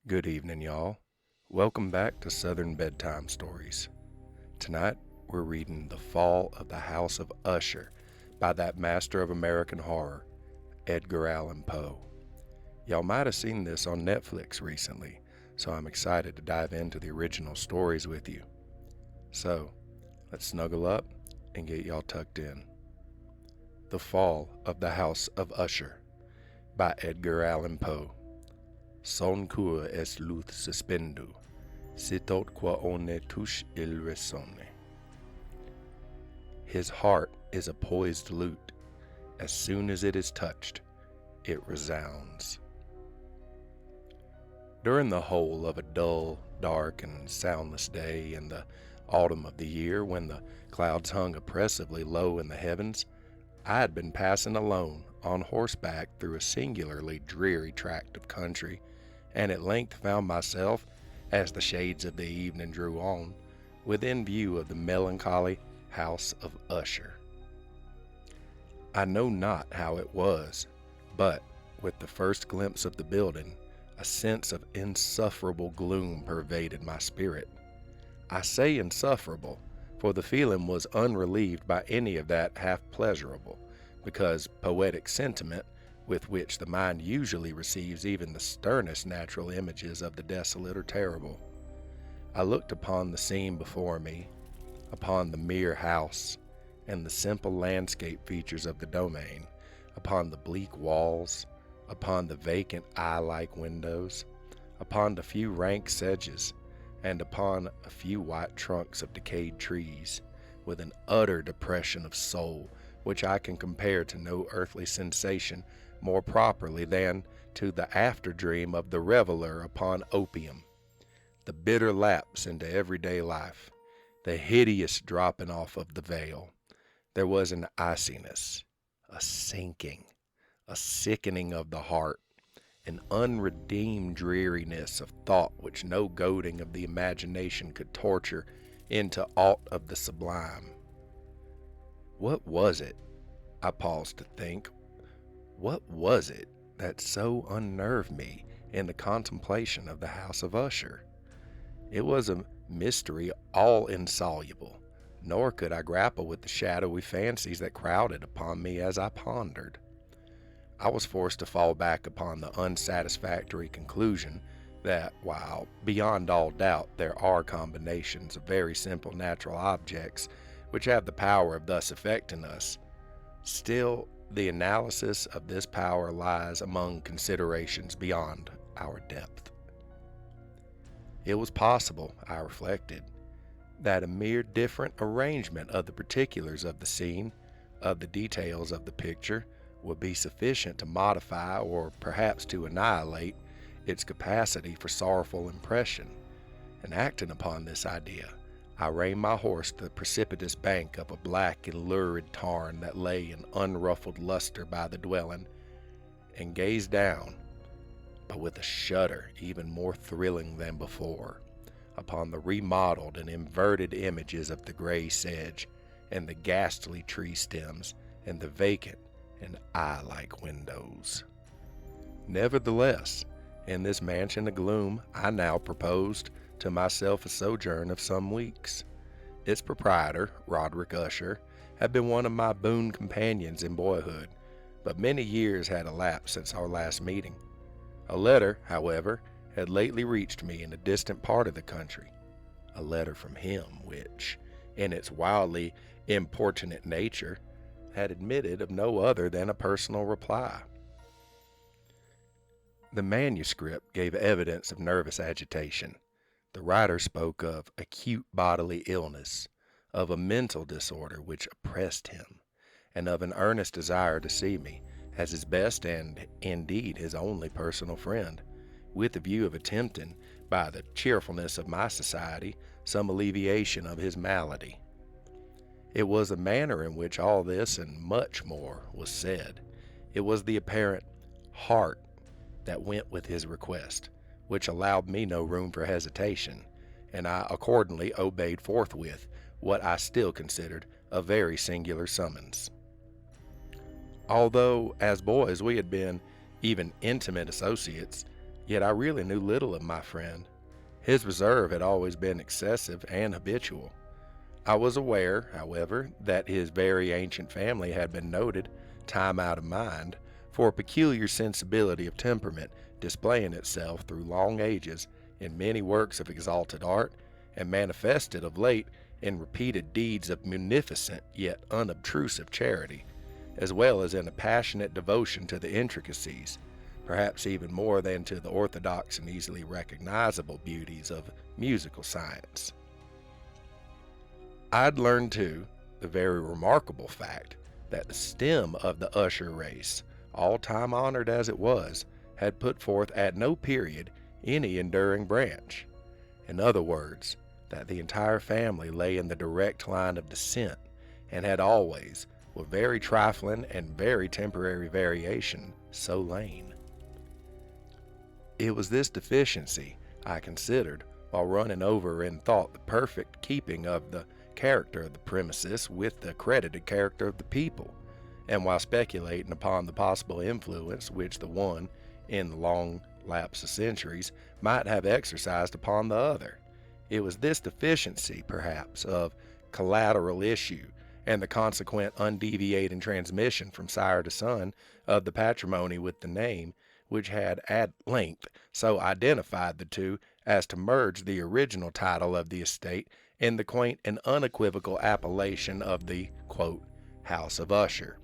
Good evening, y'all. Welcome back to Southern Bedtime Stories. Tonight, we're reading The Fall of the House of Usher by that master of American horror, Edgar Allan Poe. Y'all might have seen this on Netflix recently, so I'm excited to dive into the original stories with you. So, let's snuggle up and get y'all tucked in. The Fall of the House of Usher by Edgar Allan Poe. Son cur est luth suspendu, sitot qua one touche il resonne. His heart is a poised lute. As soon as it is touched, it resounds. During the whole of a dull, dark, and soundless day in the autumn of the year, when the clouds hung oppressively low in the heavens, I had been passing alone on horseback through a singularly dreary tract of country, and at length found myself, as the shades of the evening drew on, within view of the melancholy House of Usher. I know not how it was, but with the first glimpse of the building, a sense of insufferable gloom pervaded my spirit. I say insufferable, for the feeling was unrelieved by any of that half pleasurable, because poetic sentiment with which the mind usually receives even the sternest natural images of the desolate or terrible. I looked upon the scene before me, upon the mere house, and the simple landscape features of the domain, upon the bleak walls, upon the vacant eye-like windows, upon the few rank sedges, and upon a few white trunks of decayed trees, with an utter depression of soul which I can compare to no earthly sensation more properly than to the after-dream of the reveler upon opium. The bitter lapse into everyday life, the hideous dropping off of the veil. There was an iciness, a sinking, a sickening of the heart, an unredeemed dreariness of thought which no goading of the imagination could torture into aught of the sublime. What was it? I paused to think. What was it that so unnerved me in the contemplation of the House of Usher? It was a mystery all insoluble, nor could I grapple with the shadowy fancies that crowded upon me as I pondered. I was forced to fall back upon the unsatisfactory conclusion that while, beyond all doubt, there are combinations of very simple natural objects which have the power of thus affecting us, still the analysis of this power lies among considerations beyond our depth. It was possible, I reflected, that a mere different arrangement of the particulars of the scene, of the details of the picture, would be sufficient to modify or perhaps to annihilate its capacity for sorrowful impression, and acting upon this idea, I reined my horse to the precipitous bank of a black and lurid tarn that lay in unruffled luster by the dwelling, and gazed down, but with a shudder even more thrilling than before, upon the remodeled and inverted images of the gray sedge, and the ghastly tree stems, and the vacant and eye-like windows. Nevertheless, in this mansion of gloom I now proposed to myself a sojourn of some weeks. Its proprietor, Roderick Usher, had been one of my boon companions in boyhood, but many years had elapsed since our last meeting. A letter, however, had lately reached me in a distant part of the country, a letter from him which, in its wildly importunate nature, had admitted of no other than a personal reply. The manuscript gave evidence of nervous agitation. The writer spoke of acute bodily illness, of a mental disorder which oppressed him, and of an earnest desire to see me as his best and, indeed, his only personal friend, with the view of attempting, by the cheerfulness of my society, some alleviation of his malady. It was the manner in which all this and much more was said. It was the apparent heart that went with his request, which allowed me no room for hesitation, and I accordingly obeyed forthwith what I still considered a very singular summons. Although, as boys, we had been even intimate associates, Yet I really knew little of my friend. His reserve had always been excessive and habitual. I was aware, however, that his very ancient family had been noted, time out of mind, for a peculiar sensibility of temperament displaying itself through long ages in many works of exalted art, and manifested of late in repeated deeds of munificent yet unobtrusive charity, as well as in a passionate devotion to the intricacies, perhaps even more than to the orthodox and easily recognizable beauties of musical science. I'd learned, too, the very remarkable fact that the stem of the Usher race, all time honored as it was, had put forth at no period any enduring branch. In other words, that the entire family lay in the direct line of descent, and had always, with very trifling and very temporary variation, so lain. It was this deficiency I considered while running over in thought the perfect keeping of the character of the premises with the accredited character of the people, and while speculating upon the possible influence which the one, in the long lapse of centuries, might have exercised upon the other. It was this deficiency, perhaps, of collateral issue, and the consequent undeviating transmission from sire to son of the patrimony with the name, which had at length so identified the two as to merge the original title of the estate in the quaint and unequivocal appellation of the, quote, House of Usher,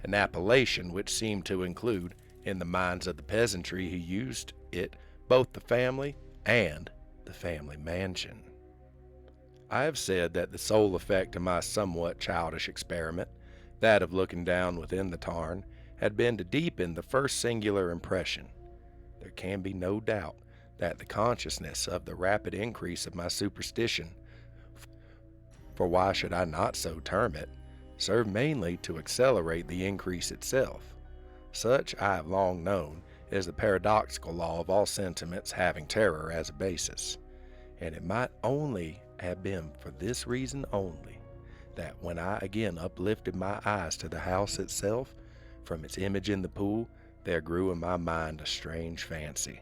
an appellation which seemed to include, in the minds of the peasantry who used it, both the family and the family mansion. I have said that the sole effect of my somewhat childish experiment, that of looking down within the tarn, had been to deepen the first singular impression. There can be no doubt that the consciousness of the rapid increase of my superstition, for why should I not so term it, served mainly to accelerate the increase itself. Such, I have long known, is the paradoxical law of all sentiments having terror as a basis, and it might only have been for this reason only, that when I again uplifted my eyes to the house itself, from its image in the pool, there grew in my mind a strange fancy.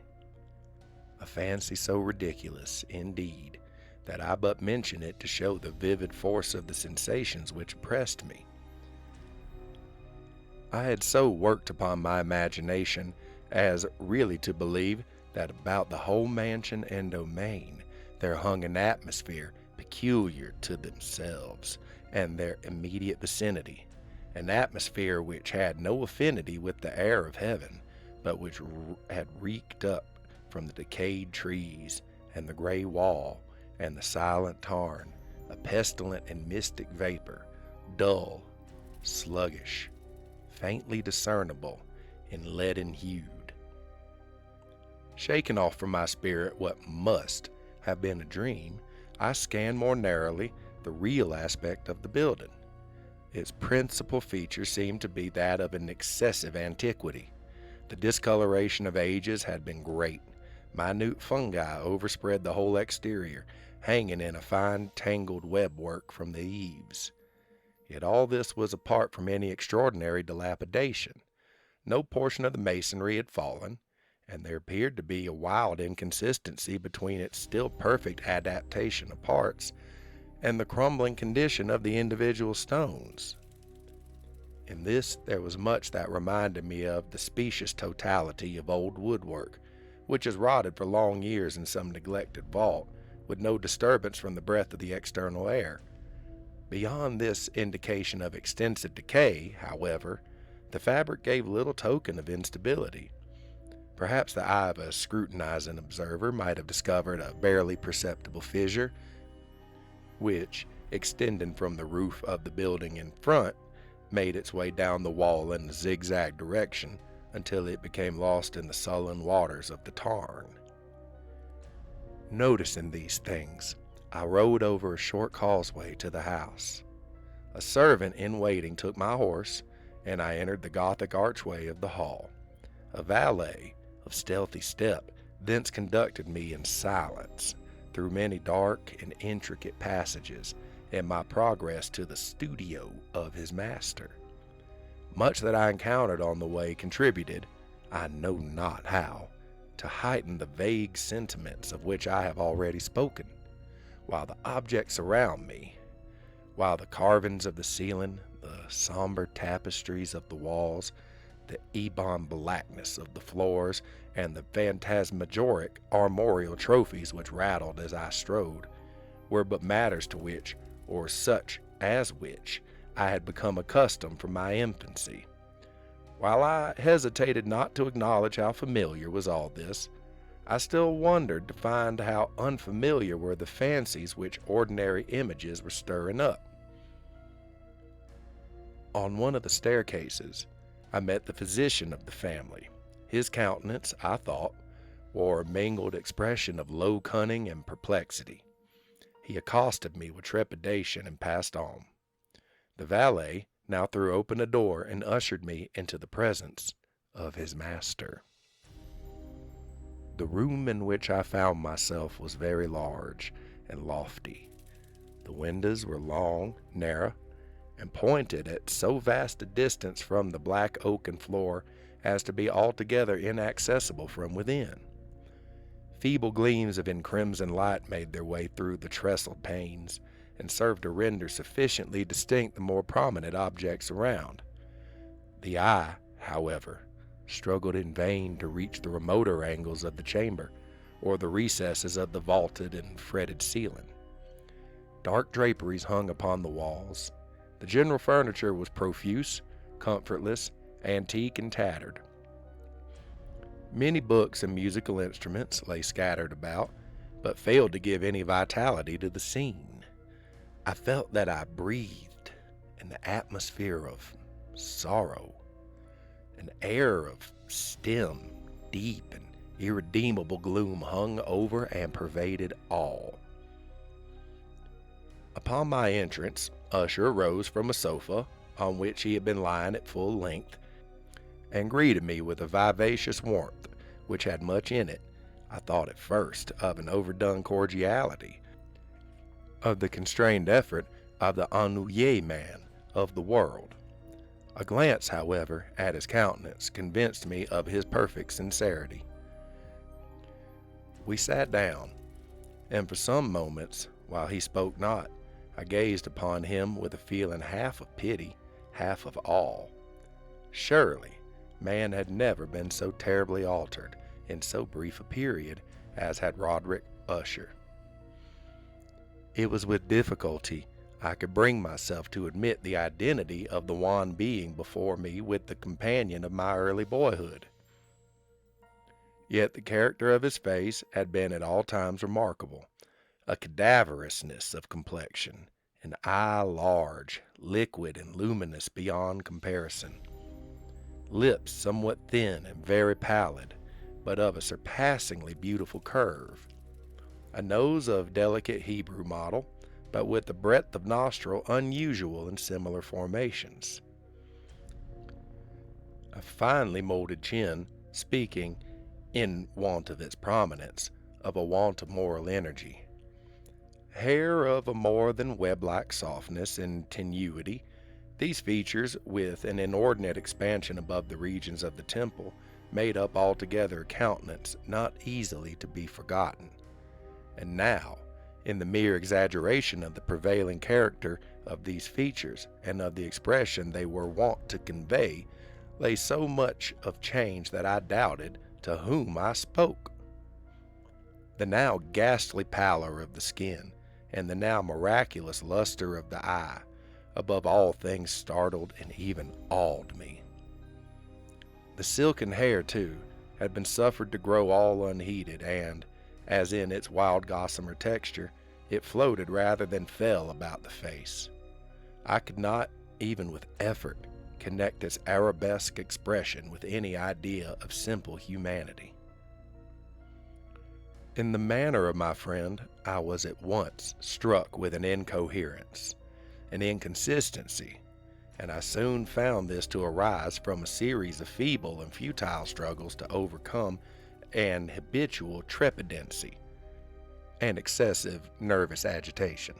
A fancy so ridiculous, indeed, that I but mention it to show the vivid force of the sensations which oppressed me. I had so worked upon my imagination as really to believe that about the whole mansion and domain there hung an atmosphere peculiar to themselves and their immediate vicinity, an atmosphere which had no affinity with the air of heaven, but which had reeked up from the decayed trees and the gray wall and the silent tarn, a pestilent and mystic vapor, dull, sluggish, faintly discernible, and leaden-hued. Shaking off from my spirit what must have been a dream, I scanned more narrowly the real aspect of the building. Its principal feature seemed to be that of an excessive antiquity. The discoloration of ages had been great. Minute fungi overspread the whole exterior, hanging in a fine tangled webwork from the eaves. Yet all this was apart from any extraordinary dilapidation. No portion of the masonry had fallen, and there appeared to be a wild inconsistency between its still perfect adaptation of parts and the crumbling condition of the individual stones. In this there was much that reminded me of the specious totality of old woodwork, which has rotted for long years in some neglected vault, with no disturbance from the breath of the external air. Beyond this indication of extensive decay, however, the fabric gave little token of instability. Perhaps the eye of a scrutinizing observer might have discovered a barely perceptible fissure, which, extending from the roof of the building in front, made its way down the wall in a zigzag direction until it became lost in the sullen waters of the tarn. Noticing these things, I rode over a short causeway to the house. A servant in waiting took my horse, and I entered the Gothic archway of the hall. A valet of stealthy step thence conducted me in silence through many dark and intricate passages in my progress to the studio of his master. Much that I encountered on the way contributed, I know not how, to heighten the vague sentiments of which I have already spoken, while the objects around me, while the carvings of the ceiling, the somber tapestries of the walls, the ebon blackness of the floors, and the phantasmagoric armorial trophies which rattled as I strode, were but matters to which, or such as which, I had become accustomed from my infancy. While I hesitated not to acknowledge how familiar was all this, I still wondered to find how unfamiliar were the fancies which ordinary images were stirring up. On one of the staircases, I met the physician of the family. His countenance, I thought, wore a mingled expression of low cunning and perplexity. He accosted me with trepidation and passed on. The valet now threw open a door and ushered me into the presence of his master. The room in which I found myself was very large and lofty. The windows were long, narrow, and pointed at so vast a distance from the black oaken floor as to be altogether inaccessible from within. Feeble gleams of encrimsoned light made their way through the trestled panes, and served to render sufficiently distinct the more prominent objects around. The eye, however, struggled in vain to reach the remoter angles of the chamber, or the recesses of the vaulted and fretted ceiling. Dark draperies hung upon the walls. The general furniture was profuse, comfortless, antique, and tattered. Many books and musical instruments lay scattered about, but failed to give any vitality to the scene. I felt that I breathed in the atmosphere of sorrow. An air of stem, deep, and irredeemable gloom hung over and pervaded all. Upon my entrance, Usher arose from a sofa on which he had been lying at full length, and greeted me with a vivacious warmth which had much in it, I thought at first, of an overdone cordiality, of the constrained effort of the ennuyé man of the world. A glance, however, at his countenance convinced me of his perfect sincerity. We sat down, and for some moments, while he spoke not, I gazed upon him with a feeling half of pity, half of awe. Surely, man had never been so terribly altered in so brief a period as had Roderick Usher. It was with difficulty I could bring myself to admit the identity of the wan being before me with the companion of my early boyhood. Yet the character of his face had been at all times remarkable. A cadaverousness of complexion, an eye large, liquid, and luminous beyond comparison, lips somewhat thin and very pallid, but of a surpassingly beautiful curve, a nose of delicate Hebrew model, but with a breadth of nostril unusual in similar formations, a finely molded chin, speaking, in want of its prominence, of a want of moral energy, hair of a more than web-like softness and tenuity. These features, with an inordinate expansion above the regions of the temple, made up altogether a countenance not easily to be forgotten. And now, in the mere exaggeration of the prevailing character of these features and of the expression they were wont to convey, lay so much of change that I doubted to whom I spoke. The now ghastly pallor of the skin, and the now miraculous luster of the eye, above all things startled and even awed me. The silken hair, too, had been suffered to grow all unheeded, and, as in its wild gossamer texture, it floated rather than fell about the face. I could not, even with effort, connect its arabesque expression with any idea of simple humanity. In the manner of my friend, I was at once struck with an incoherence, an inconsistency, and I soon found this to arise from a series of feeble and futile struggles to overcome an habitual trepidancy and excessive nervous agitation.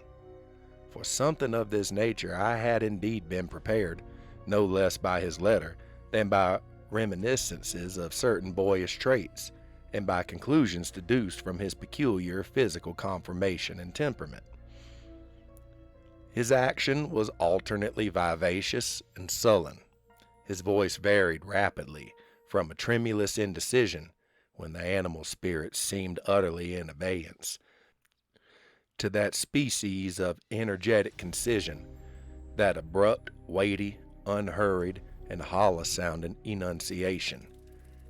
For something of this nature I had indeed been prepared, no less by his letter than by reminiscences of certain boyish traits, and by conclusions deduced from his peculiar physical conformation and temperament. His action was alternately vivacious and sullen. His voice varied rapidly from a tremulous indecision, when the animal spirits seemed utterly in abeyance, to that species of energetic concision, that abrupt, weighty, unhurried, and hollow-sounding enunciation,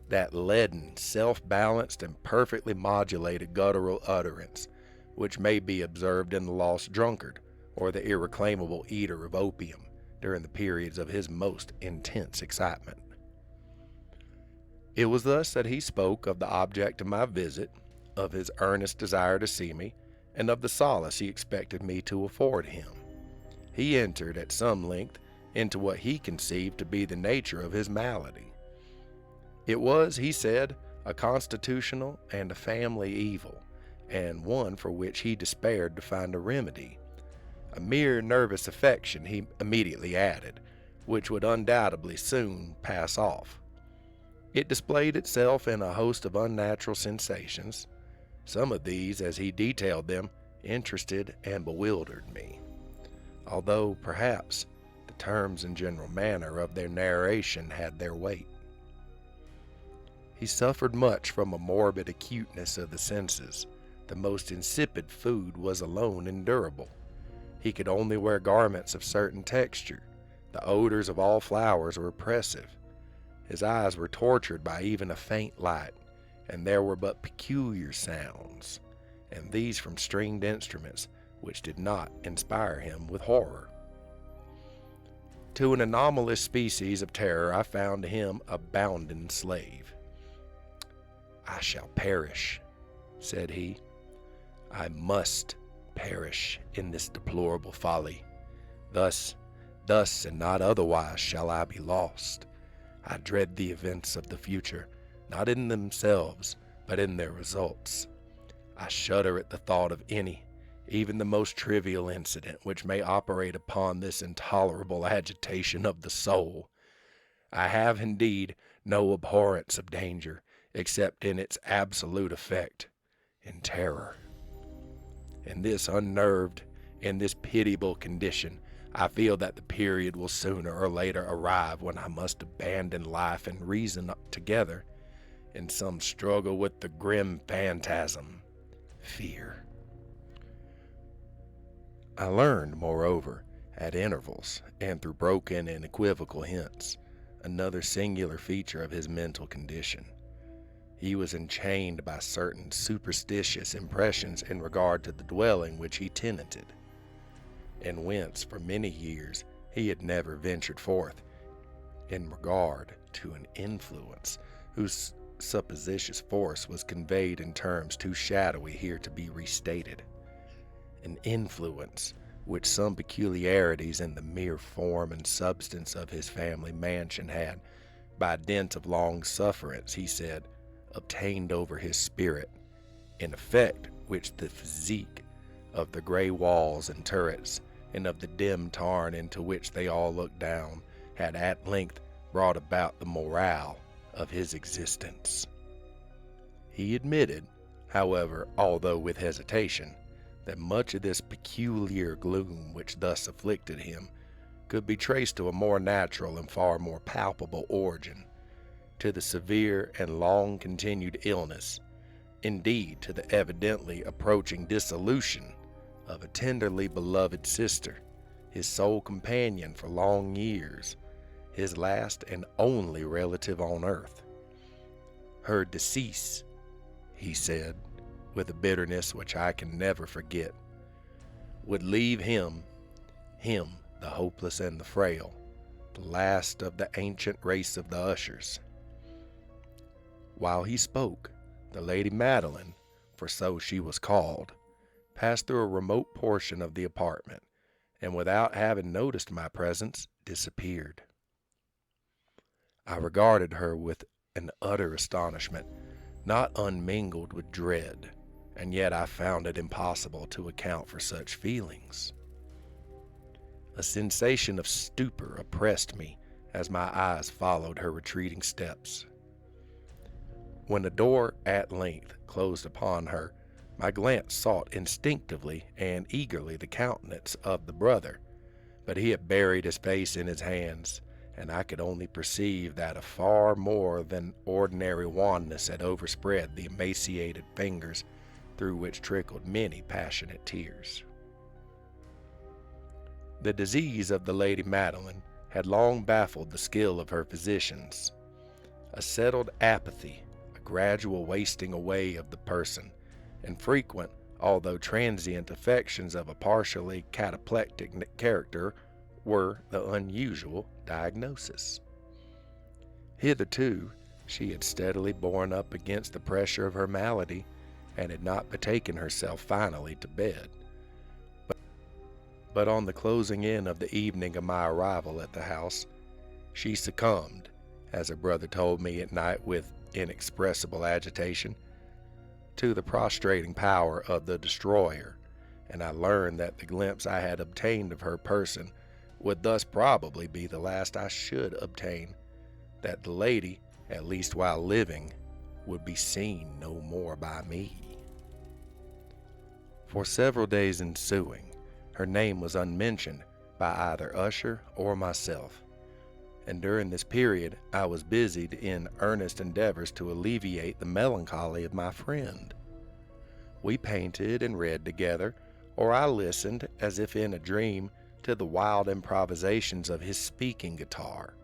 that leaden, self-balanced, and perfectly modulated guttural utterance, which may be observed in the lost drunkard or the irreclaimable eater of opium during the periods of his most intense excitement. It was thus that he spoke of the object of my visit, of his earnest desire to see me, and of the solace he expected me to afford him. He entered at some length into what he conceived to be the nature of his malady. It was, he said, a constitutional and a family evil, and one for which he despaired to find a remedy. A mere nervous affection, he immediately added, which would undoubtedly soon pass off. It displayed itself in a host of unnatural sensations. Some of these, as he detailed them, interested and bewildered me, although perhaps the terms and general manner of their narration had their weight. He suffered much from a morbid acuteness of the senses. The most insipid food was alone endurable. He could only wear garments of certain texture. The odors of all flowers were oppressive. His eyes were tortured by even a faint light, and there were but peculiar sounds, and these from stringed instruments, which did not inspire him with horror. To an anomalous species of terror I found him a bounden slave. "I shall perish," said he. "I must perish in this deplorable folly. Thus, and not otherwise shall I be lost. I dread the events of the future, not in themselves, but in their results. I shudder at the thought of any, even the most trivial incident, which may operate upon this intolerable agitation of the soul. I have, indeed, no abhorrence of danger, except in its absolute effect, in terror. In this pitiable condition, I feel that the period will sooner or later arrive when I must abandon life and reason together in some struggle with the grim phantasm, fear." I learned, moreover, at intervals, and through broken and equivocal hints, another singular feature of his mental condition. He was enchained by certain superstitious impressions in regard to the dwelling which he tenanted, and whence for many years he had never ventured forth, in regard to an influence whose supposititious force was conveyed in terms too shadowy here to be restated. An influence which some peculiarities in the mere form and substance of his family mansion had, by dint of long sufferance, he said, obtained over his spirit, an effect which the physique of the gray walls and turrets, and of the dim tarn into which they all looked down, had at length brought about the morale of his existence. He admitted, however, although with hesitation, that much of this peculiar gloom which thus afflicted him could be traced to a more natural and far more palpable origin, to the severe and long-continued illness, indeed to the evidently approaching dissolution of a tenderly beloved sister, his sole companion for long years, his last and only relative on earth. Her decease, he said, with a bitterness which I can never forget, would leave him, the hopeless and the frail, the last of the ancient race of the Ushers. While he spoke, the Lady Madeline, for so she was called, passed through a remote portion of the apartment, and without having noticed my presence, disappeared. I regarded her with an utter astonishment, not unmingled with dread, and yet I found it impossible to account for such feelings. A sensation of stupor oppressed me as my eyes followed her retreating steps. When the door at length closed upon her, my glance sought instinctively and eagerly the countenance of the brother, but he had buried his face in his hands, and I could only perceive that a far more than ordinary wanness had overspread the emaciated fingers through which trickled many passionate tears. The disease of the Lady Madeline had long baffled the skill of her physicians. A settled apathy, a gradual wasting away of the person, and frequent, although transient, affections of a partially cataplectic character were the unusual diagnosis. Hitherto, she had steadily borne up against the pressure of her malady, and had not betaken herself finally to bed. But on the closing in of the evening of my arrival at the house, she succumbed, as her brother told me at night with inexpressible agitation, to the prostrating power of the destroyer, and I learned that the glimpse I had obtained of her person would thus probably be the last I should obtain, that the lady, at least while living, would be seen no more by me. For several days ensuing, her name was unmentioned by either Usher or myself, and during this period I was busied in earnest endeavors to alleviate the melancholy of my friend. We painted and read together, or I listened, as if in a dream, to the wild improvisations of his speaking guitar,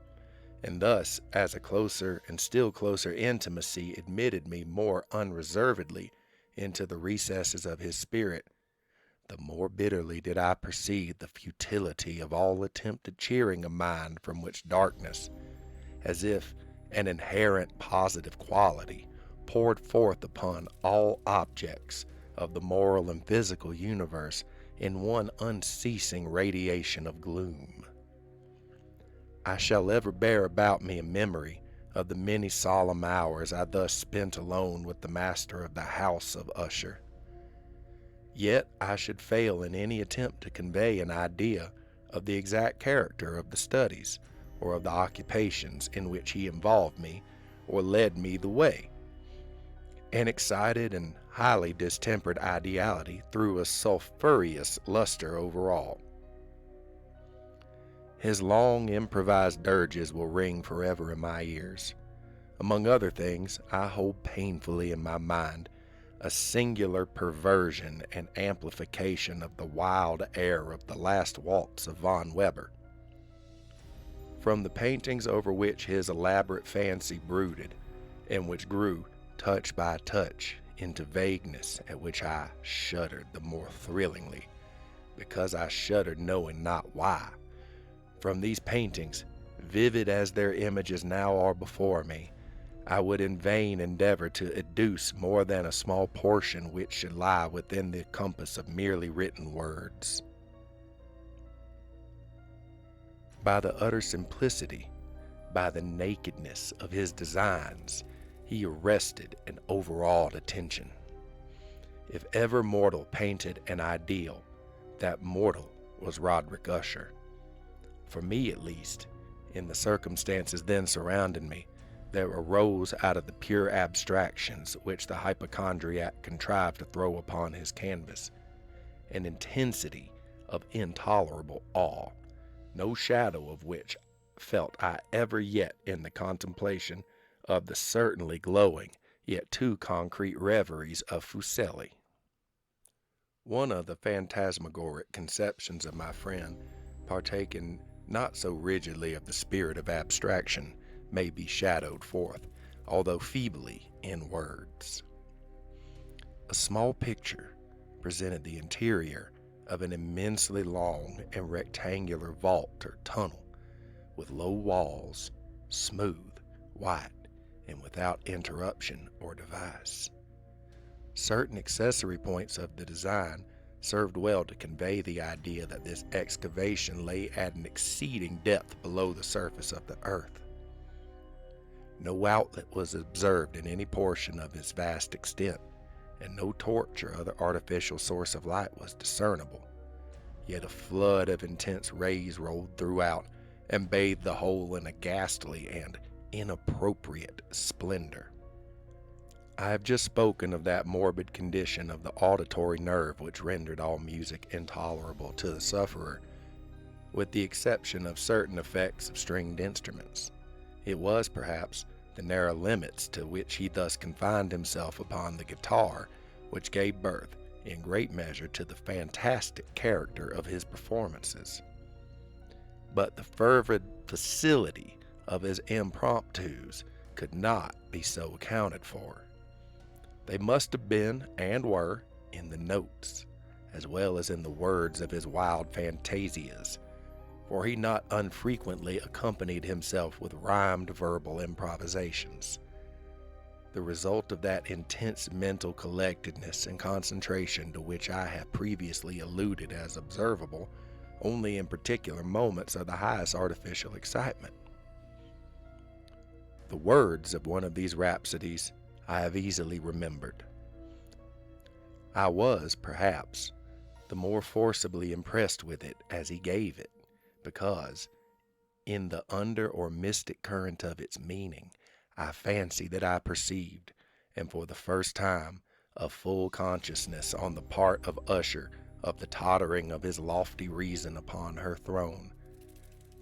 and thus, as a closer and still closer intimacy admitted me more unreservedly into the recesses of his spirit, the more bitterly did I perceive the futility of all attempted cheering a mind from which darkness, as if an inherent positive quality, poured forth upon all objects of the moral and physical universe in one unceasing radiation of gloom. I shall ever bear about me a memory of the many solemn hours I thus spent alone with the master of the House of Usher. Yet I should fail in any attempt to convey an idea of the exact character of the studies or of the occupations in which he involved me or led me the way. An excited and highly distempered ideality threw a sulphureous luster over all. His long improvised dirges will ring forever in my ears. Among other things, I hold painfully in my mind a singular perversion and amplification of the wild air of the last waltz of von Weber. From the paintings over which his elaborate fancy brooded, and which grew, touch by touch, into vagueness at which I shuddered the more thrillingly, because I shuddered knowing not why. From these paintings, vivid as their images now are before me, I would in vain endeavor to educe more than a small portion which should lie within the compass of merely written words. By the utter simplicity, by the nakedness of his designs, he arrested and overawed attention. If ever mortal painted an ideal, that mortal was Roderick Usher. For me, at least, in the circumstances then surrounding me, there arose out of the pure abstractions which the hypochondriac contrived to throw upon his canvas an intensity of intolerable awe, no shadow of which felt I ever yet in the contemplation of the certainly glowing yet too concrete reveries of Fuseli. One of the phantasmagoric conceptions of my friend, partaken not so rigidly of the spirit of abstraction, may be shadowed forth, although feebly, in words. A small picture presented the interior of an immensely long and rectangular vault or tunnel, with low walls, smooth, white, and without interruption or device. Certain accessory points of the design served well to convey the idea that this excavation lay at an exceeding depth below the surface of the earth. No outlet was observed in any portion of its vast extent, and no torch or other artificial source of light was discernible. Yet a flood of intense rays rolled throughout and bathed the whole in a ghastly and inappropriate splendor. I have just spoken of that morbid condition of the auditory nerve which rendered all music intolerable to the sufferer, with the exception of certain effects of stringed instruments. It was, perhaps, the narrow limits to which he thus confined himself upon the guitar which gave birth, in great measure, to the fantastic character of his performances. But the fervid facility of his impromptus could not be so accounted for. They must have been, and were, in the notes, as well as in the words of his wild fantasias, for he not unfrequently accompanied himself with rhymed verbal improvisations. The result of that intense mental collectedness and concentration to which I have previously alluded as observable only in particular moments of the highest artificial excitement. The words of one of these rhapsodies I have easily remembered. I was, perhaps, the more forcibly impressed with it as he gave it, because, in the under or mystic current of its meaning, I fancy that I perceived, and for the first time, a full consciousness on the part of Usher of the tottering of his lofty reason upon her throne.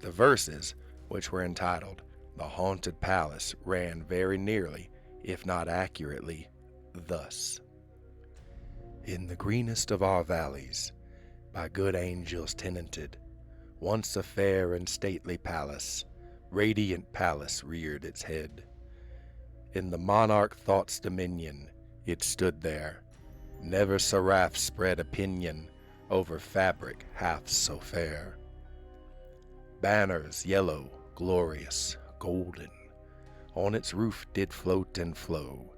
The verses, which were entitled "The Haunted Palace," ran very nearly, if not accurately, thus: In the greenest of our valleys, by good angels tenanted, once a fair and stately palace, radiant palace, reared its head. In the monarch thought's dominion it stood there. Never seraph spread a pinion over fabric half so fair. Banners yellow, glorious, golden, on its roof did float and flow.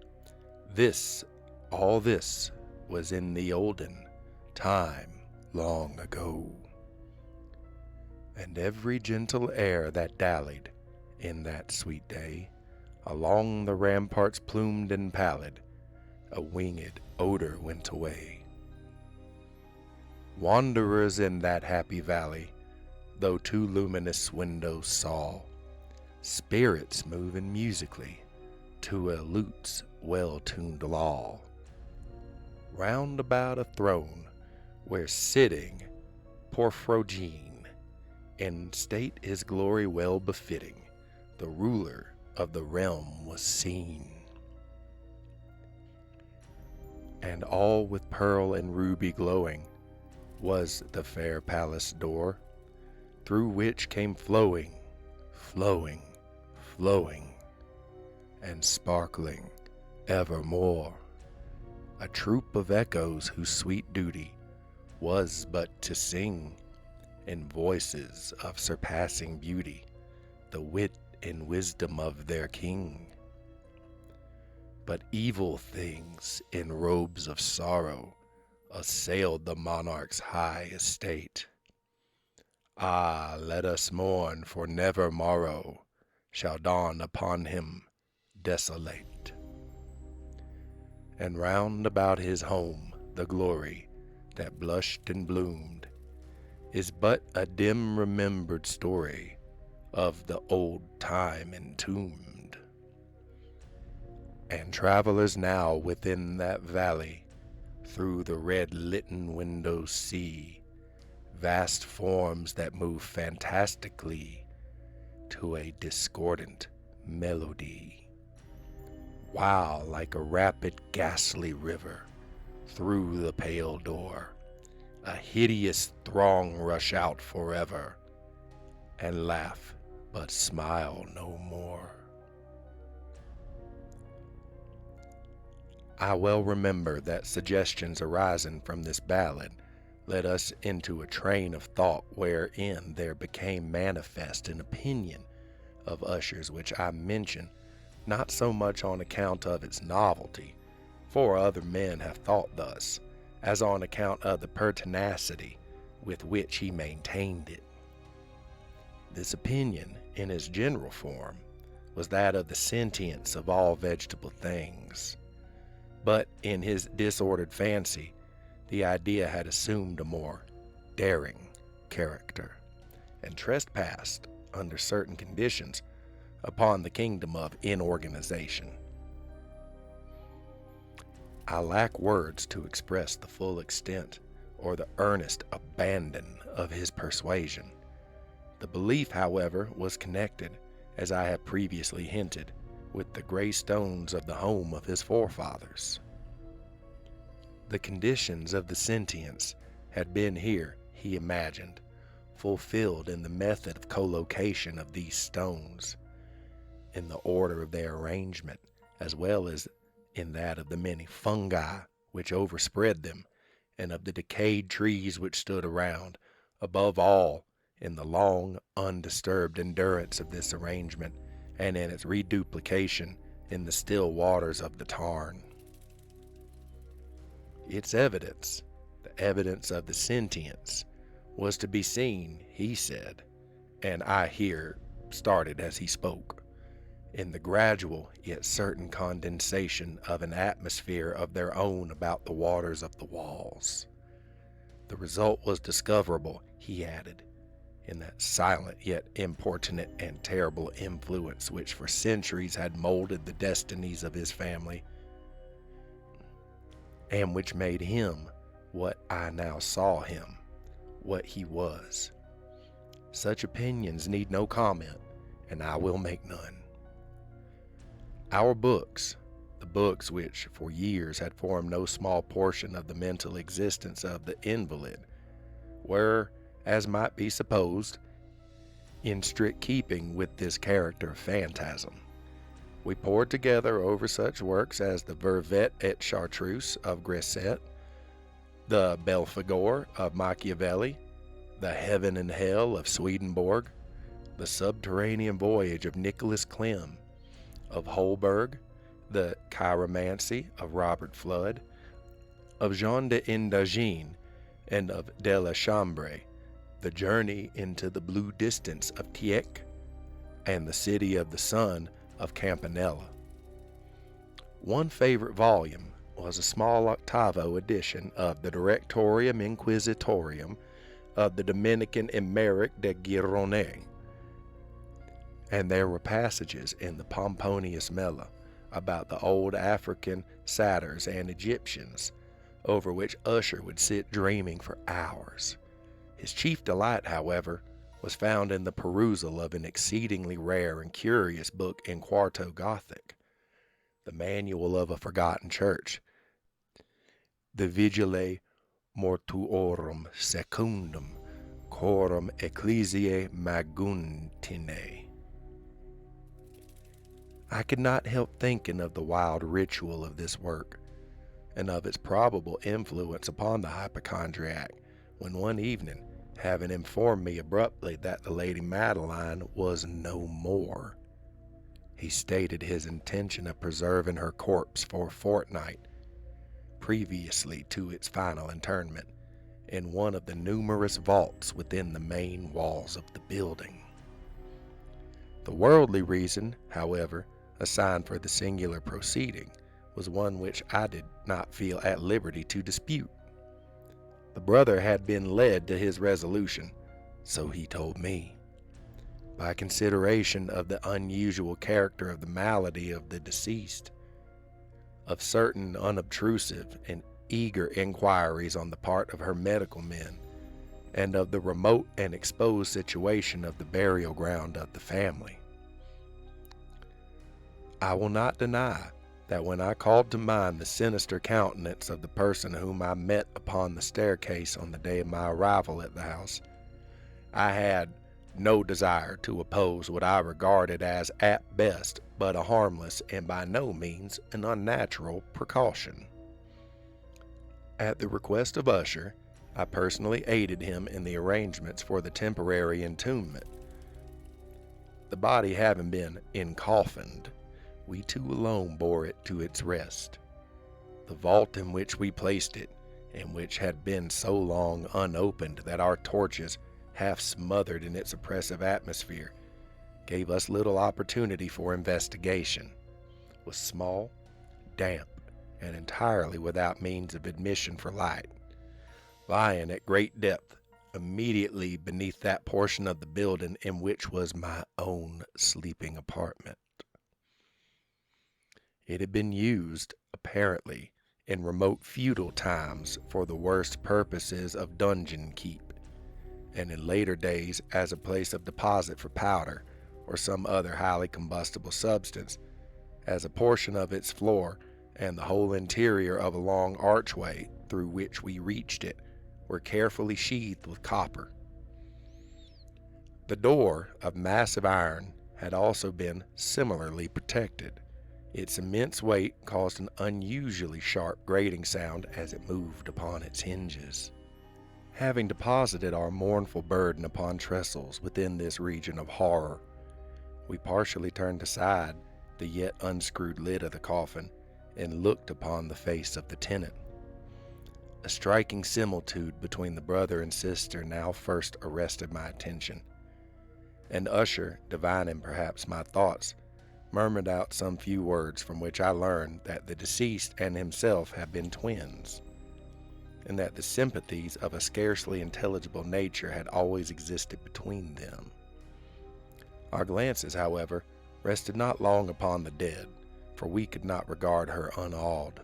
All this was in the olden time long ago. And every gentle air that dallied in that sweet day along the ramparts plumed and pallid, a winged odor went away. Wanderers in that happy valley, though two luminous windows saw, spirits moving musically to a lute's well-tuned law. Round about a throne, where sitting Porphyrogene, in state his glory well befitting, the ruler of the realm was seen. And all with pearl and ruby glowing was the fair palace door, through which came flowing, and sparkling evermore a troop of echoes whose sweet duty was but to sing, in voices of surpassing beauty, the wit and wisdom of their king. But evil things in robes of sorrow assailed the monarch's high estate. Ah, let us mourn, for never morrow shall dawn upon him desolate. And round about his home the glory that blushed and bloomed is but a dim remembered story of the old time entombed. And travelers now within that valley through the red litten windows see vast forms that move fantastically to a discordant melody, while like a rapid ghastly river through the pale door a hideous throng rush out forever and laugh but smile no more. I well remember that suggestions arising from this ballad led us into a train of thought wherein there became manifest an opinion of Usher's which I mention not so much on account of its novelty, for other men have thought thus, as on account of the pertinacity with which he maintained it. This opinion, in its general form, was that of the sentience of all vegetable things. But in his disordered fancy, the idea had assumed a more daring character, and trespassed, under certain conditions, upon the kingdom of inorganization. I lack words to express the full extent or the earnest abandon of his persuasion. The belief, however, was connected, as I have previously hinted, with the gray stones of the home of his forefathers. The conditions of the sentience had been here, he imagined, fulfilled in the method of collocation of these stones, in the order of their arrangement, as well as in that of the many fungi which overspread them, and of the decayed trees which stood around, above all, in the long, undisturbed endurance of this arrangement, and in its reduplication in the still waters of the tarn. Its evidence, the evidence of the sentience, was to be seen, he said, and I here started as he spoke, in the gradual yet certain condensation of an atmosphere of their own about the waters of the walls. The result was discoverable, he added, in that silent yet importunate and terrible influence which for centuries had molded the destinies of his family, and which made him what I now saw him, what he was. Such opinions need no comment, and I will make none. Our books, the books which for years had formed no small portion of the mental existence of the invalid, were, as might be supposed, in strict keeping with this character of phantasm. We pored together over such works as the Vervet et Chartreuse of Gresset, the Belphegor of Machiavelli, the Heaven and Hell of Swedenborg, the Subterranean Voyage of Nicholas Clem, of Holberg, the Chiromancy of Robert Flood, of Jean d'Indagine, and of de la Chambre, the Journey into the Blue Distance of Tieck, and the City of the Sun of Campanella. One favorite volume was a small octavo edition of the Directorium Inquisitorium of the Dominican Emeric de Gironnet, and there were passages in the Pomponius Mela about the old African satyrs and Egyptians, over which Usher would sit dreaming for hours. His chief delight, however, was found in the perusal of an exceedingly rare and curious book in quarto Gothic, the Manual of a Forgotten Church, the Vigile Mortuorum Secundum Coram Ecclesiae Maguntinae. I could not help thinking of the wild ritual of this work, and of its probable influence upon the hypochondriac, when one evening, having informed me abruptly that the Lady Madeline was no more, he stated his intention of preserving her corpse for a fortnight, previously to its final interment, in one of the numerous vaults within the main walls of the building. The worldly reason, however, assigned for the singular proceeding was one which I did not feel at liberty to dispute. The brother had been led to his resolution, so he told me, by consideration of the unusual character of the malady of the deceased, of certain unobtrusive and eager inquiries on the part of her medical men, and of the remote and exposed situation of the burial ground of the family. I will not deny that when I called to mind the sinister countenance of the person whom I met upon the staircase on the day of my arrival at the house, I had no desire to oppose what I regarded as at best but a harmless and by no means an unnatural precaution. At the request of Usher, I personally aided him in the arrangements for the temporary entombment. The body having been encoffined, we two alone bore it to its rest. The vault in which we placed it, and which had been so long unopened that our torches, half smothered in its oppressive atmosphere, gave us little opportunity for investigation, was small, damp, and entirely without means of admission for light, lying at great depth immediately beneath that portion of the building in which was my own sleeping apartment. It had been used, apparently, in remote feudal times for the worst purposes of dungeon keep, and in later days as a place of deposit for powder or some other highly combustible substance, as a portion of its floor and the whole interior of a long archway through which we reached it were carefully sheathed with copper. The door, of massive iron, had also been similarly protected. Its immense weight caused an unusually sharp grating sound as it moved upon its hinges. Having deposited our mournful burden upon trestles within this region of horror, we partially turned aside the yet unscrewed lid of the coffin and looked upon the face of the tenant. A striking similitude between the brother and sister now first arrested my attention. And Usher, divining perhaps my thoughts, murmured out some few words from which I learned that the deceased and himself had been twins, and that the sympathies of a scarcely intelligible nature had always existed between them. Our glances, however, rested not long upon the dead, for we could not regard her unawed.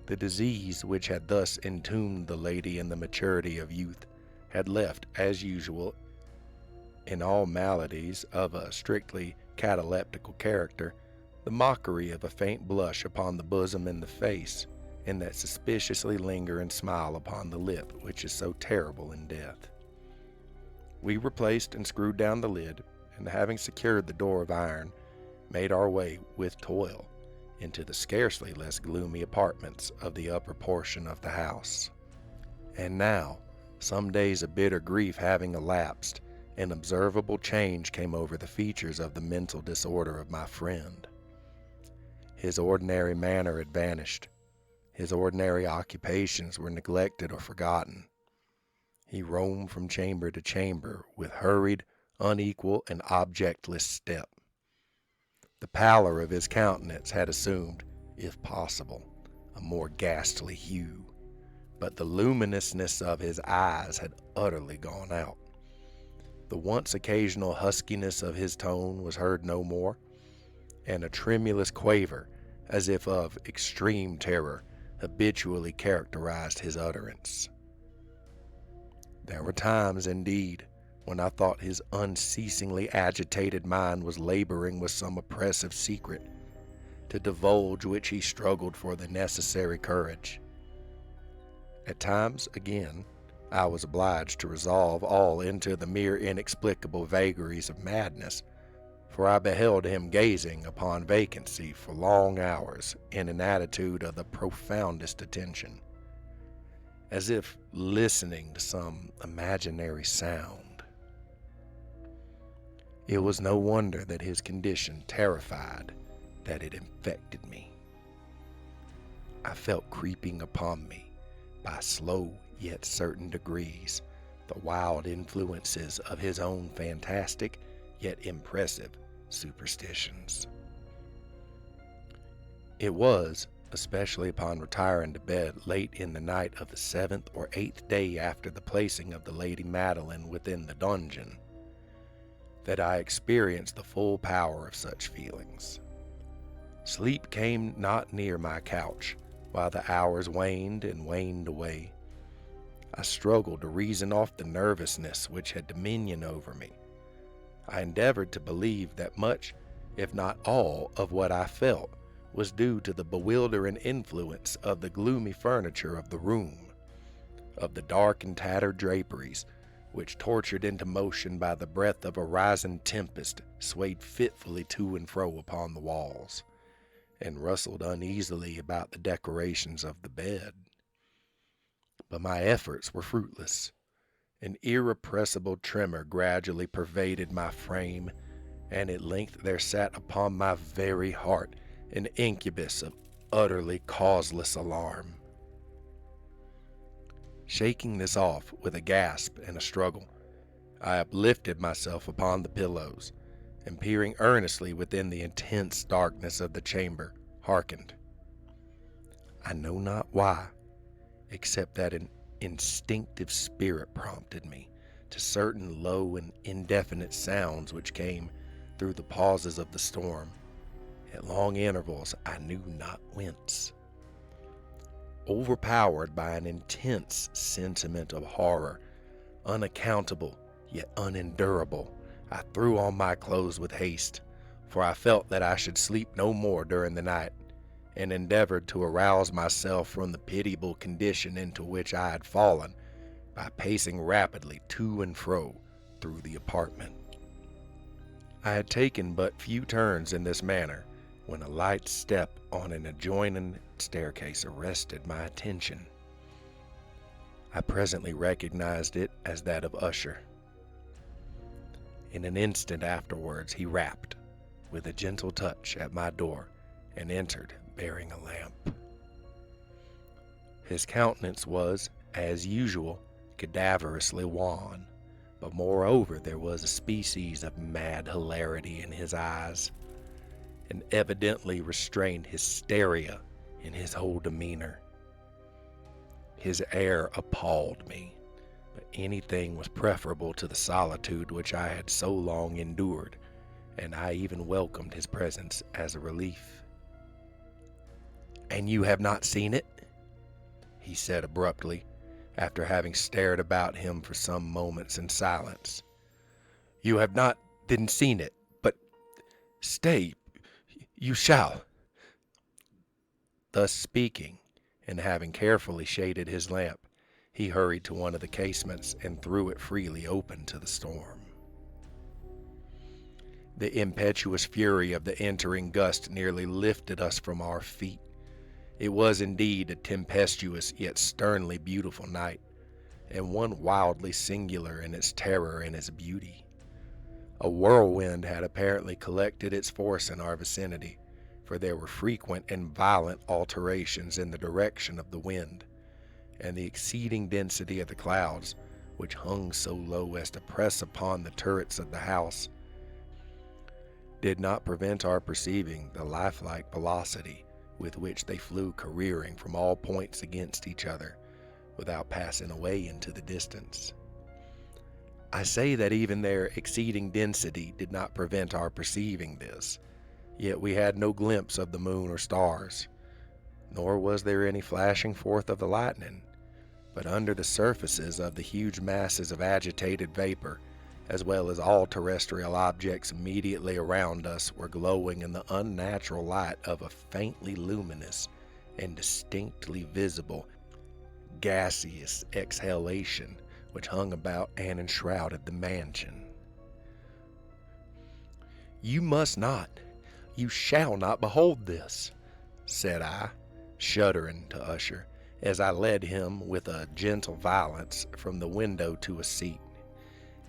The disease which had thus entombed the lady in the maturity of youth had left, as usual, in all maladies of a strictly cataleptical character, the mockery of a faint blush upon the bosom and the face, and that suspiciously lingering smile upon the lip which is so terrible in death. We replaced and screwed down the lid, and having secured the door of iron, made our way with toil into the scarcely less gloomy apartments of the upper portion of the house. And now, some days of bitter grief having elapsed, an observable change came over the features of the mental disorder of my friend. His ordinary manner had vanished. His ordinary occupations were neglected or forgotten. He roamed from chamber to chamber with hurried, unequal, and objectless step. The pallor of his countenance had assumed, if possible, a more ghastly hue, but the luminousness of his eyes had utterly gone out. The once occasional huskiness of his tone was heard no more, and a tremulous quaver, as if of extreme terror, habitually characterized his utterance. There were times, indeed, when I thought his unceasingly agitated mind was laboring with some oppressive secret, to divulge which he struggled for the necessary courage. At times, again, I was obliged to resolve all into the mere inexplicable vagaries of madness, for I beheld him gazing upon vacancy for long hours in an attitude of the profoundest attention, as if listening to some imaginary sound. It was no wonder that his condition terrified, that it infected me. I felt creeping upon me, by slow yet certain degrees, the wild influences of his own fantastic yet impressive superstitions. It was, especially upon retiring to bed late in the night of the 7th or 8th day after the placing of the Lady Madeline within the dungeon, that I experienced the full power of such feelings. Sleep came not near my couch, while the hours waned and waned away. I struggled to reason off the nervousness which had dominion over me. I endeavored to believe that much, if not all, of what I felt was due to the bewildering influence of the gloomy furniture of the room, of the dark and tattered draperies, which, tortured into motion by the breath of a rising tempest, swayed fitfully to and fro upon the walls, and rustled uneasily about the decorations of the bed. But my efforts were fruitless. An irrepressible tremor gradually pervaded my frame, and at length there sat upon my very heart an incubus of utterly causeless alarm. Shaking this off with a gasp and a struggle, I uplifted myself upon the pillows, and peering earnestly within the intense darkness of the chamber, hearkened. I know not why, except that an instinctive spirit prompted me to certain low and indefinite sounds which came through the pauses of the storm, at long intervals I knew not whence. Overpowered by an intense sentiment of horror, unaccountable yet unendurable, I threw on my clothes with haste, for I felt that I should sleep no more during the night, and endeavored to arouse myself from the pitiable condition into which I had fallen by pacing rapidly to and fro through the apartment. I had taken but few turns in this manner when a light step on an adjoining staircase arrested my attention. I presently recognized it as that of Usher. In an instant afterwards he rapped, with a gentle touch, at my door, and entered bearing a lamp. His countenance was, as usual, cadaverously wan, but moreover there was a species of mad hilarity in his eyes, and evidently restrained hysteria in his whole demeanor. His air appalled me, but anything was preferable to the solitude which I had so long endured, and I even welcomed his presence as a relief. "And you have not seen it?" he said abruptly, after having stared about him for some moments in silence. "You have not then seen it, but stay, you shall." Thus speaking, and having carefully shaded his lamp, he hurried to one of the casements and threw it freely open to the storm. The impetuous fury of the entering gust nearly lifted us from our feet. It was indeed a tempestuous yet sternly beautiful night, and one wildly singular in its terror and its beauty. A whirlwind had apparently collected its force in our vicinity, for there were frequent and violent alterations in the direction of the wind, and the exceeding density of the clouds, which hung so low as to press upon the turrets of the house, did not prevent our perceiving the lifelike velocity with which they flew careering from all points against each other, without passing away into the distance. I say that even their exceeding density did not prevent our perceiving this, yet we had no glimpse of the moon or stars, nor was there any flashing forth of the lightning, but under the surfaces of the huge masses of agitated vapor, as well as all terrestrial objects immediately around us, were glowing in the unnatural light of a faintly luminous and distinctly visible gaseous exhalation which hung about and enshrouded the mansion. "You must not, you shall not behold this," said I, shuddering, to Usher, as I led him with a gentle violence from the window to a seat.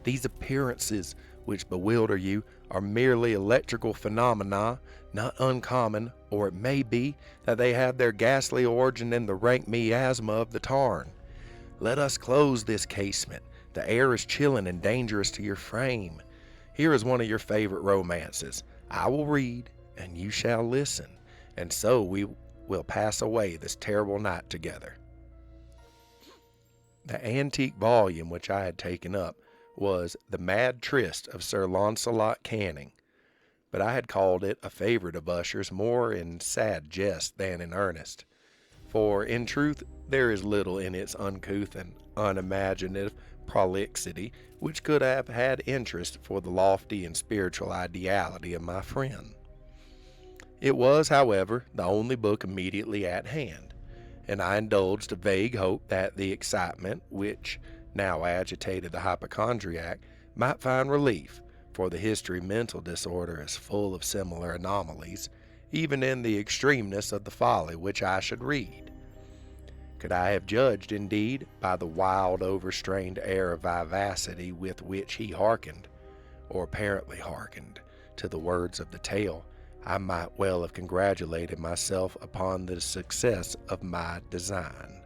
"These appearances which bewilder you are merely electrical phenomena, not uncommon, or it may be that they have their ghastly origin in the rank miasma of the tarn. Let us close this casement. The air is chilling and dangerous to your frame. Here is one of your favorite romances. I will read, and you shall listen, and so we will pass away this terrible night together." The antique volume which I had taken up was The Mad Tryst of Sir Launcelot Canning, but I had called it a favorite of Usher's more in sad jest than in earnest, for in truth there is little in its uncouth and unimaginative prolixity which could have had interest for the lofty and spiritual ideality of my friend. It was, however, the only book immediately at hand, and I indulged a vague hope that the excitement which now agitated the hypochondriac might find relief, for the history mental disorder is full of similar anomalies, even in the extremeness of the folly which I should read. Could I have judged, indeed, by the wild, overstrained air of vivacity with which he hearkened, or apparently hearkened, to the words of the tale, I might well have congratulated myself upon the success of my design.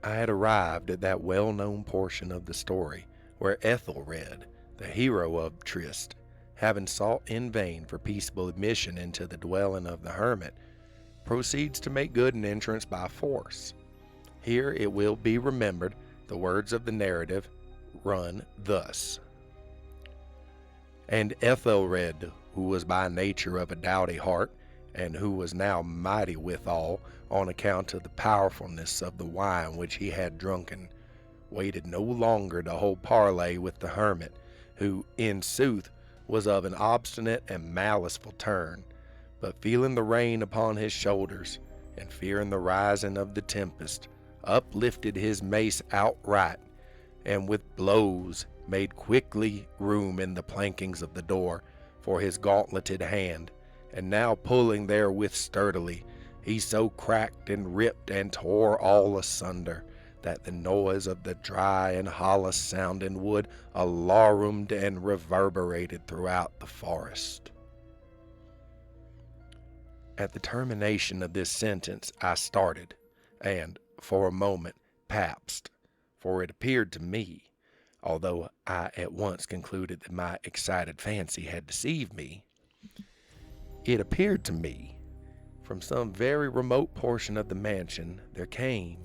I had arrived at that well-known portion of the story where Ethelred, the hero of Tryst, having sought in vain for peaceable admission into the dwelling of the hermit, proceeds to make good an entrance by force. Here, it will be remembered, the words of the narrative run thus: "And Ethelred, who was by nature of a doughty heart, and who was now mighty withal on account of the powerfulness of the wine which he had drunken, waited no longer to hold parley with the hermit, who, in sooth, was of an obstinate and maliceful turn, but feeling the rain upon his shoulders, and fearing the rising of the tempest, uplifted his mace outright, and with blows made quickly room in the plankings of the door for his gauntleted hand, and now pulling therewith sturdily, he so cracked and ripped and tore all asunder, that the noise of the dry and hollow sounding wood alarumed and reverberated throughout the forest. At the termination of this sentence I started, and, for a moment, papsed, for it appeared to me, although I at once concluded that my excited fancy had deceived me, it appeared to me, from some very remote portion of the mansion, there came,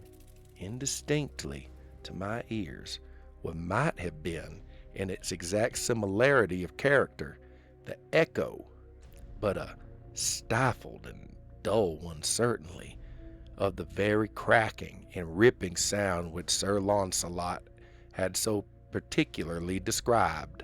indistinctly, to my ears, what might have been, in its exact similarity of character, the echo, but a stifled and dull one certainly, of the very cracking and ripping sound which Sir Launcelot had so particularly described.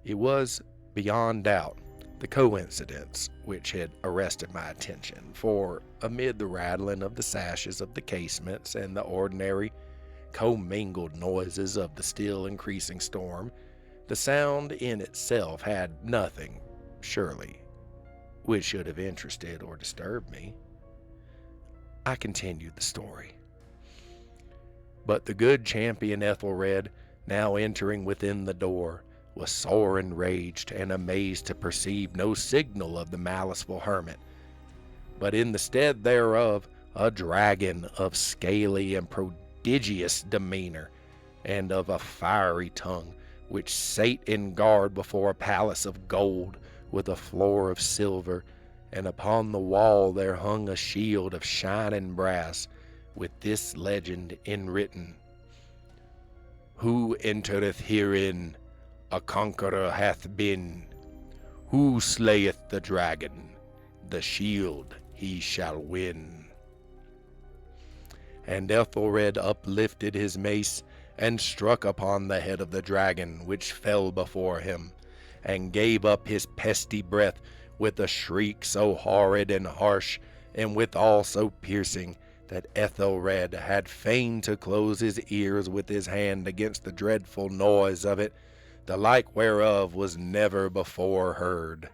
It was, beyond doubt, the coincidence which had arrested my attention, for amid the rattling of the sashes of the casements and the ordinary commingled noises of the still increasing storm, the sound in itself had nothing, surely, which should have interested or disturbed me. I continued the story. But the good champion Ethelred, now entering within the door, was sore enraged and amazed to perceive no signal of the maliceful hermit, but in the stead thereof a dragon of scaly and prodigious demeanor, and of a fiery tongue, which sate in guard before a palace of gold, with a floor of silver, and upon the wall there hung a shield of shining brass, with this legend enwritten: "Who entereth herein, a conqueror hath been. Who slayeth the dragon, the shield he shall win." And Ethelred uplifted his mace, and struck upon the head of the dragon, which fell before him, and gave up his pesty breath with a shriek so horrid and harsh, and withal so piercing, that Ethelred had fain to close his ears with his hand against the dreadful noise of it, the like whereof was never before heard.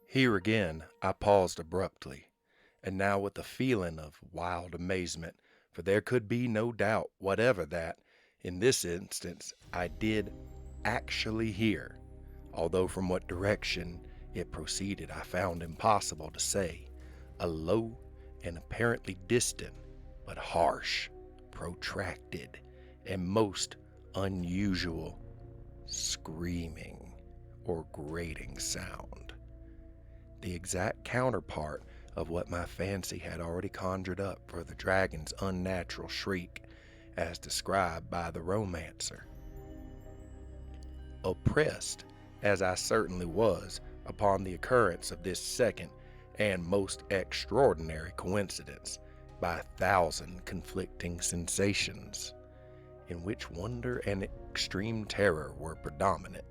Here again I paused abruptly, and now with a feeling of wild amazement, for there could be no doubt whatever that, in this instance, I did actually hear, although from what direction it proceeded I found impossible to say, a low and apparently distant, but harsh, protracted, and most unusual screaming or grating sound, the exact counterpart of what my fancy had already conjured up for the dragon's unnatural shriek, as described by the romancer. Oppressed, as I certainly was, upon the occurrence of this second and most extraordinary coincidence, by 1,000 conflicting sensations, in which wonder and extreme terror were predominant,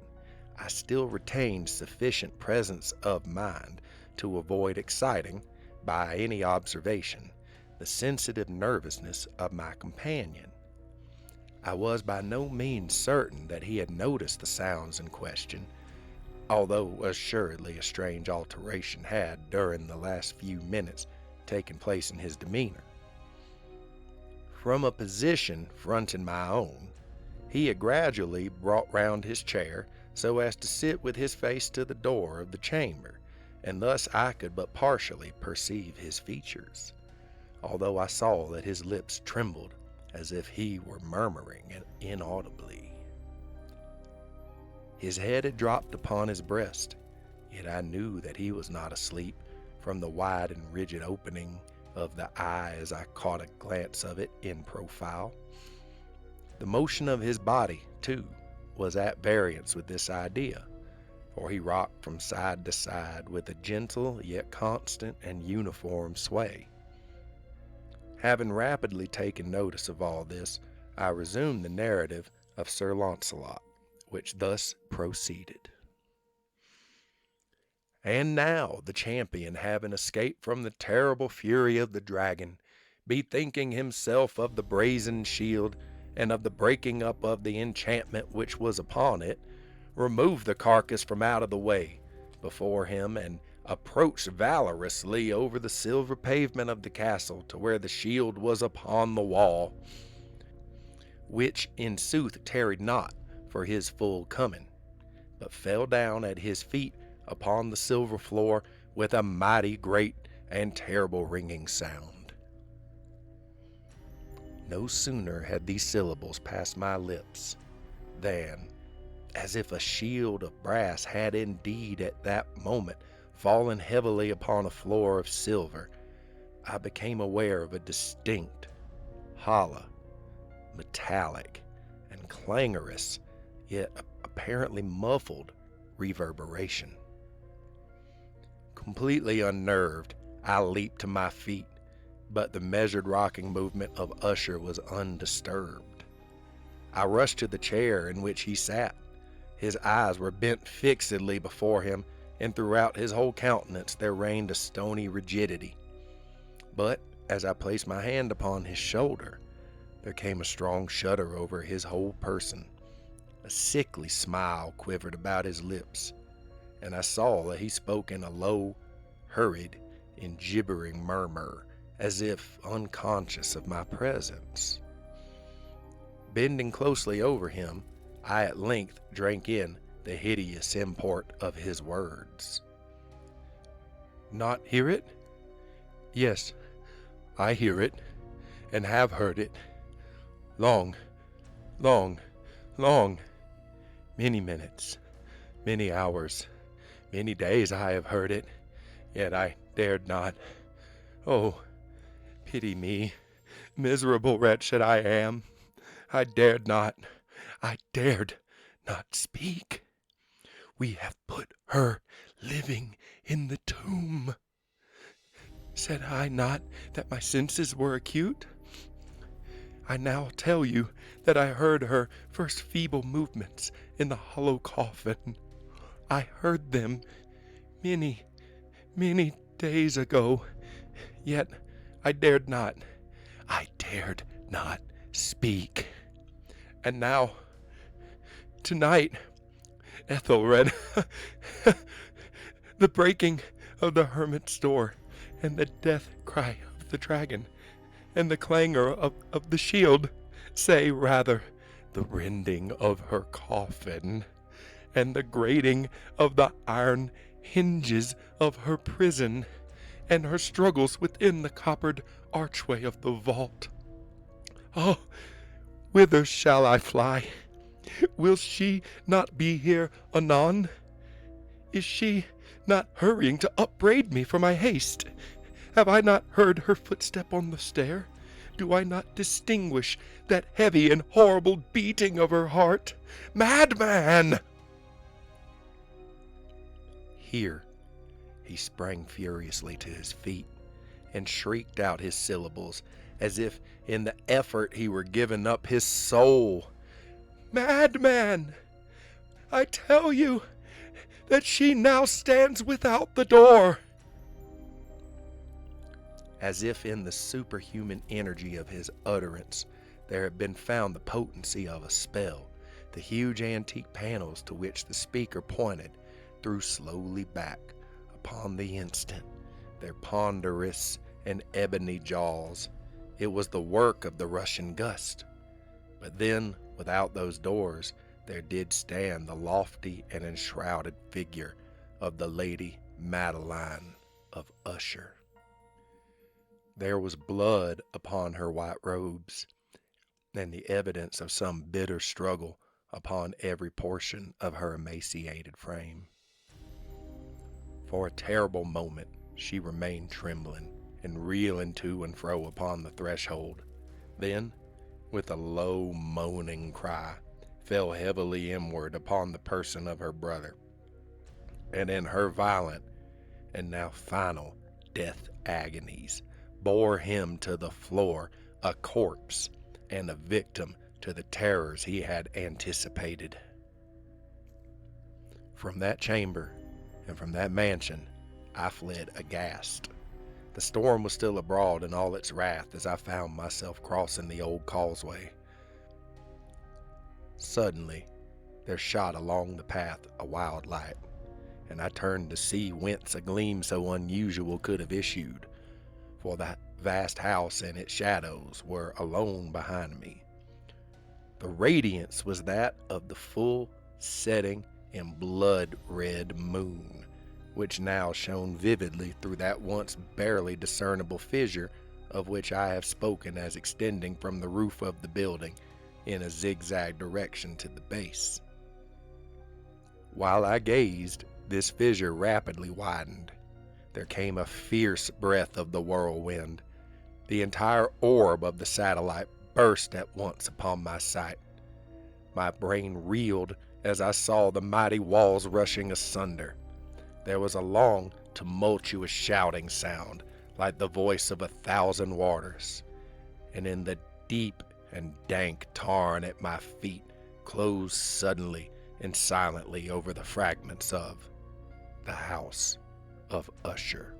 I still retained sufficient presence of mind to avoid exciting, by any observation, the sensitive nervousness of my companion. I was by no means certain that he had noticed the sounds in question, although assuredly a strange alteration had, during the last few minutes, taken place in his demeanor. From a position fronting my own, he had gradually brought round his chair so as to sit with his face to the door of the chamber, and thus I could but partially perceive his features, although I saw that his lips trembled as if he were murmuring inaudibly. His head had dropped upon his breast, yet I knew that he was not asleep from the wide and rigid opening of the eye as I caught a glance of it in profile. The motion of his body, too, was at variance with this idea, for he rocked from side to side with a gentle yet constant and uniform sway. Having rapidly taken notice of all this, I resumed the narrative of Sir Launcelot, which thus proceeded. And now the champion, having escaped from the terrible fury of the dragon, bethinking himself of the brazen shield and of the breaking up of the enchantment which was upon it, removed the carcass from out of the way before him, and approached valorously over the silver pavement of the castle to where the shield was upon the wall, which in sooth tarried not for his full coming, but fell down at his feet upon the silver floor with a mighty great and terrible ringing sound. No sooner had these syllables passed my lips than, as if a shield of brass had indeed at that moment fallen heavily upon a floor of silver, I became aware of a distinct, hollow, metallic, and clangorous, yet apparently muffled reverberation. Completely unnerved, I leaped to my feet, but the measured rocking movement of Usher was undisturbed. I rushed to the chair in which he sat. His eyes were bent fixedly before him, and throughout his whole countenance there reigned a stony rigidity. But as I placed my hand upon his shoulder, there came a strong shudder over his whole person. A sickly smile quivered about his lips, and I saw that he spoke in a low, hurried, and gibbering murmur, as if unconscious of my presence. Bending closely over him, I at length drank in the hideous import of his words. Not hear it? Yes, I hear it, and have heard it. Long, long, long. Many minutes, many hours, many days I have heard it, yet I dared not. Oh, pity me, miserable wretch that I am. I dared not speak. We have put her living in the tomb. Said I not that my senses were acute? I now tell you that I heard her first feeble movements in the hollow coffin. I heard them many, many days ago, yet I dared not speak. And now, tonight, Ethelred, the breaking of the hermit's door, and the death cry of the dragon, and the clangor of the shield, say rather, the rending of her coffin, and the grating of the iron hinges of her prison, and her struggles within the coppered archway of the vault. Oh, whither shall I fly? Will she not be here anon? Is she not hurrying to upbraid me for my haste? Have I not heard her footstep on the stair? Do I not distinguish that heavy and horrible beating of her heart? Madman! Here he sprang furiously to his feet and shrieked out his syllables as if in the effort he were giving up his soul. Madman! I tell you that she now stands without the door. As if in the superhuman energy of his utterance there had been found the potency of a spell, the huge antique panels to which the speaker pointed drew slowly back upon the instant their ponderous and ebony jaws. It was the work of the Russian gust. But then, without those doors, there did stand the lofty and enshrouded figure of the Lady Madeline of Usher. There was blood upon her white robes, and the evidence of some bitter struggle upon every portion of her emaciated frame. For a terrible moment she remained trembling and reeling to and fro upon the threshold. Then, with a low moaning cry, fell heavily inward upon the person of her brother. and in her violent and now final death agonies, bore him to the floor, a corpse and a victim to the terrors he had anticipated. From that chamber and from that mansion, I fled aghast. The storm was still abroad in all its wrath as I found myself crossing the old causeway. Suddenly, there shot along the path a wild light, and I turned to see whence a gleam so unusual could have issued, for the vast house and its shadows were alone behind me. The radiance was that of the full setting and blood-red moon, which now shone vividly through that once barely discernible fissure of which I have spoken as extending from the roof of the building in a zigzag direction to the base. While I gazed, this fissure rapidly widened. There came a fierce breath of the whirlwind. The entire orb of the satellite burst at once upon my sight. My brain reeled as I saw the mighty walls rushing asunder. There was a long, tumultuous shouting sound, like the voice of 1,000 waters, and in the deep and dank tarn at my feet closed suddenly and silently over the fragments of the House of Usher.